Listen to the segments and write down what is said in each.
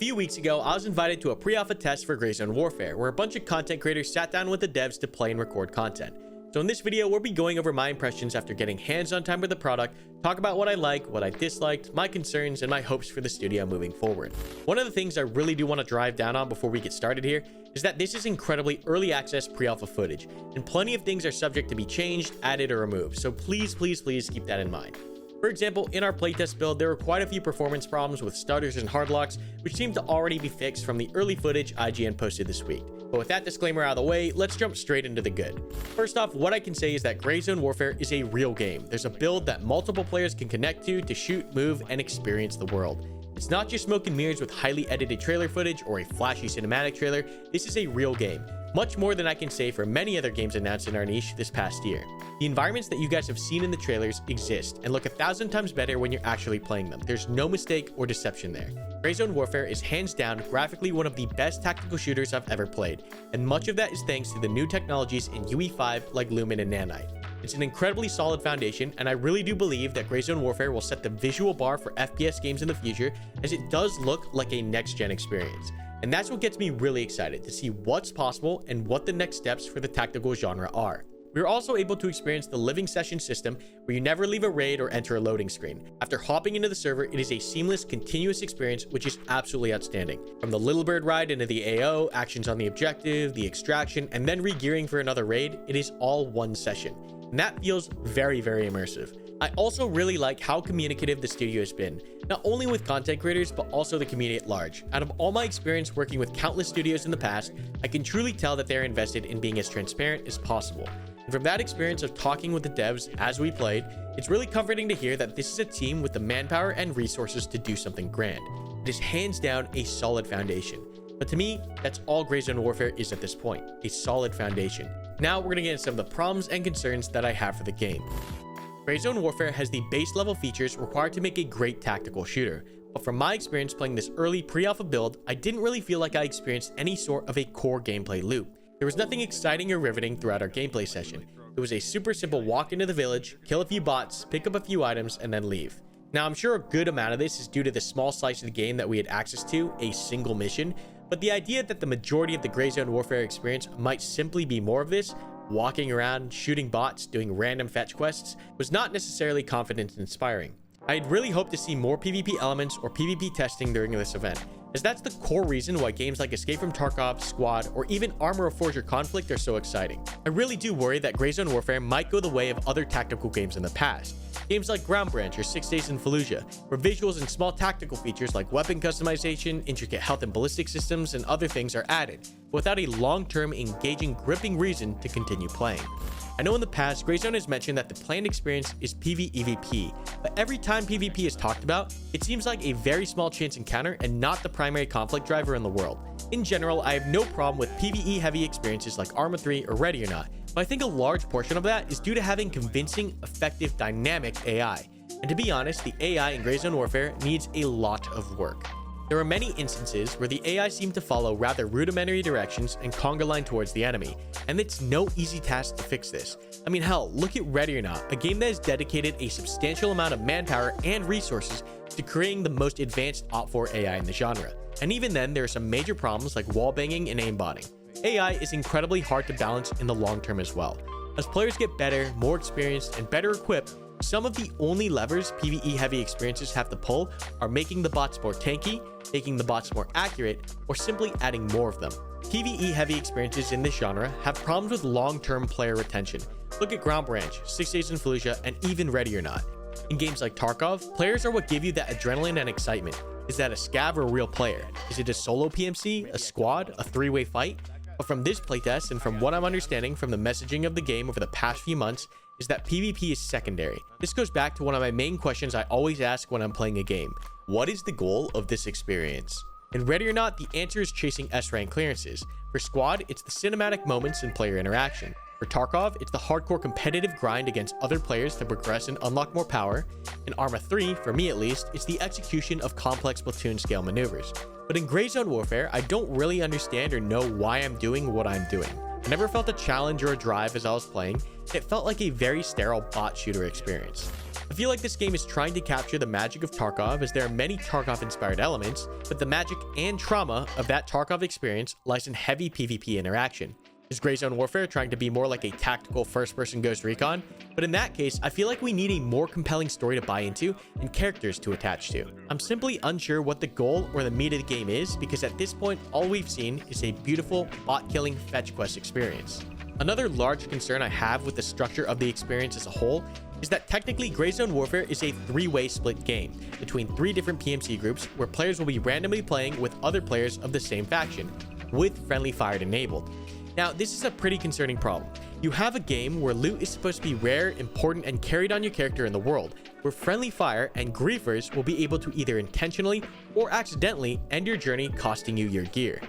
few weeks ago, I was invited to a pre-alpha test for Gray Zone Warfare, where a bunch of content creators sat down with the devs to play and record content. So in this video, we'll be going over my impressions after getting hands-on time with the product, talk about what I liked, what I disliked, my concerns, and my hopes for the studio moving forward. One of the things I really do want to drive down on before we get started here is that this is incredibly early access pre-alpha footage, and plenty of things are subject to be changed, added, or removed, so please keep that in mind. For example, in our playtest build, there were quite a few performance problems with stutters and hardlocks, which seemed to already be fixed from the early footage IGN posted this week. But with that disclaimer out of the way, let's jump straight into the good. First off, what I can say is that Gray Zone Warfare is a real game. There's a build that multiple players can connect to shoot, move, and experience the world. It's not just smoke and mirrors with highly edited trailer footage or a flashy cinematic trailer. This is a real game. Much more than I can say for many other games announced in our niche this past year. The environments that you guys have seen in the trailers exist and look 1,000 times better when you're actually playing them. There's no mistake or deception there. Gray Zone Warfare is hands down graphically one of the best tactical shooters I've ever played, and much of that is thanks to the new technologies in UE5 like Lumen and Nanite. It's an incredibly solid foundation, and I really do believe that Gray Zone Warfare will set the visual bar for FPS games in the future, as it does look like a next-gen experience. And that's what gets me really excited to see what's possible and what the next steps for the tactical genre are. We were also able to experience the living session system where you never leave a raid or enter a loading screen. After hopping into the server, it is a seamless, continuous experience, which is absolutely outstanding. From the Little Bird ride into the AO, actions on the objective, the extraction, and then regearing for another raid, it is all one session. And that feels very immersive. I also really like how communicative the studio has been, not only with content creators, but also the community at large. Out of all my experience working with countless studios in the past, I can truly tell that they're invested in being as transparent as possible. And from that experience of talking with the devs as we played, it's really comforting to hear that this is a team with the manpower and resources to do something grand. It is hands down a solid foundation. But to me, that's all Gray Zone Warfare is at this point, a solid foundation. Now we're gonna get into some of the problems and concerns that I have for the game. Gray Zone Warfare has the base level features required to make a great tactical shooter, but from my experience playing this early pre-alpha build, I didn't really feel like I experienced any sort of a core gameplay loop. There was nothing exciting or riveting throughout our gameplay session. It was a super simple walk into the village, kill a few bots, pick up a few items, and then leave. Now I'm sure a good amount of this is due to the small slice of the game that we had access to, a single mission, but the idea that the majority of the Gray Zone Warfare experience might simply be more of this, walking around, shooting bots, doing random fetch quests, was not necessarily confidence inspiring. I had really hoped to see more PvP elements or PvP testing during this event, as that's the core reason why games like Escape from Tarkov, Squad, or even Armor of Forge or Conflict are so exciting. I really do worry that Gray Zone Warfare might go the way of other tactical games in the past. Games like Ground Branch or 6 Days in Fallujah, where visuals and small tactical features like weapon customization, intricate health and ballistic systems, and other things are added, without a long-term, engaging, gripping reason to continue playing. I know in the past, Gray Zone has mentioned that the planned experience is PvEVP, but every time PvP is talked about, it seems like a very small chance encounter and not the primary conflict driver in the world. In general, I have no problem with PvE-heavy experiences like Arma 3 or Ready or Not, but I think a large portion of that is due to having convincing, effective, dynamic AI. And to be honest, the AI in Gray Zone Warfare needs a lot of work. There are many instances where the AI seem to follow rather rudimentary directions and conga line towards the enemy, and it's no easy task to fix this. I mean, hell, look at Ready or Not, a game that has dedicated a substantial amount of manpower and resources to creating the most advanced Op4 AI in the genre. And even then, there are some major problems like wall banging and aimbotting. AI is incredibly hard to balance in the long term as well. As players get better, more experienced, and better equipped, some of the only levers PvE heavy experiences have to pull are making the bots more tanky, making the bots more accurate, or simply adding more of them. PvE heavy experiences in this genre have problems with long-term player retention. Look at Ground Branch, 6 Days in Fallujah, and even Ready or Not. In games like Tarkov, players are what give you that adrenaline and excitement. Is that a scav or a real player? Is it a solo PMC, a squad, a three-way fight? But from this playtest and from what I'm understanding from the messaging of the game over the past few months, is that PvP is secondary. This goes back to one of my main questions I always ask when I'm playing a game. What is the goal of this experience? In Ready or Not, the answer is chasing S-rank clearances. For Squad, it's the cinematic moments and player interaction. For Tarkov, it's the hardcore competitive grind against other players to progress and unlock more power. In Arma 3, for me at least, it's the execution of complex platoon scale maneuvers. But in Gray Zone Warfare, I don't really understand or know why I'm doing what I'm doing. I never felt a challenge or a drive as I was playing. It felt like a very sterile bot shooter experience. I feel like this game is trying to capture the magic of Tarkov, as there are many Tarkov-inspired elements, but the magic and trauma of that Tarkov experience lies in heavy PvP interaction. Is Gray Zone Warfare trying to be more like a tactical first-person Ghost Recon? But in that case, I feel like we need a more compelling story to buy into and characters to attach to. I'm simply unsure what the goal or the meat of the game is, because at this point, all we've seen is a beautiful bot-killing fetch quest experience. Another large concern I have with the structure of the experience as a whole is that technically Gray Zone Warfare is a three-way split game between 3 different PMC groups, where players will be randomly playing with other players of the same faction, with friendly fire enabled. Now, this is a pretty concerning problem. You have a game where loot is supposed to be rare, important, and carried on your character in the world, where friendly fire and griefers will be able to either intentionally or accidentally end your journey, costing you your gear.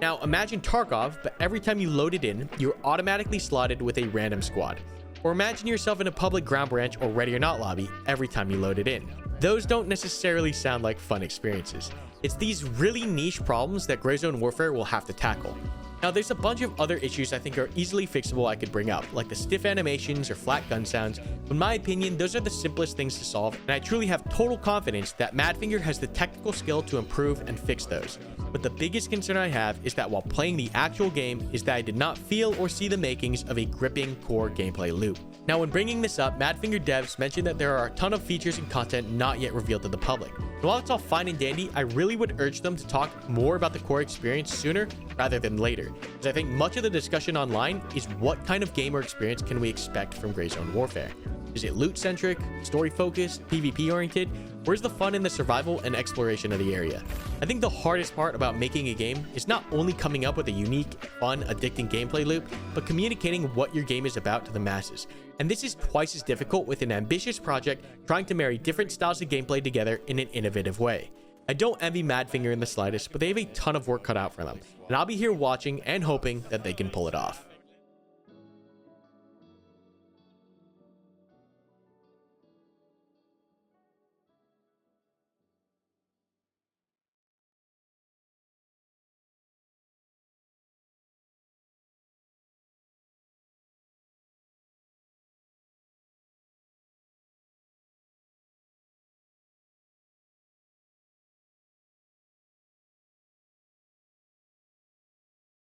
Now, imagine Tarkov, but every time you load it in, you're automatically slotted with a random squad. Or imagine yourself in a public ground branch or Ready or Not lobby every time you load it in. Those don't necessarily sound like fun experiences. It's these really niche problems that Gray Zone Warfare will have to tackle. Now, there's a bunch of other issues I think are easily fixable I could bring up, like the stiff animations or flat gun sounds. In my opinion, those are the simplest things to solve, and I truly have total confidence that Madfinger has the technical skill to improve and fix those. But the biggest concern I have is that while playing the actual game is that I did not feel or see the makings of a gripping core gameplay loop. Now, when bringing this up, Madfinger devs mentioned that there are a ton of features and content not yet revealed to the public. And while it's all fine and dandy, I really would urge them to talk more about the core experience sooner rather than later, because I think much of the discussion online is what kind of game or experience can we expect from Gray Zone Warfare. Is it loot-centric, story-focused, PvP-oriented? Where's the fun in the survival and exploration of the area? I think the hardest part about making a game is not only coming up with a unique, fun, addicting gameplay loop, but communicating what your game is about to the masses. And this is twice as difficult with an ambitious project trying to marry different styles of gameplay together in an innovative way. I don't envy Madfinger in the slightest, but they have a ton of work cut out for them, and I'll be here watching and hoping that they can pull it off.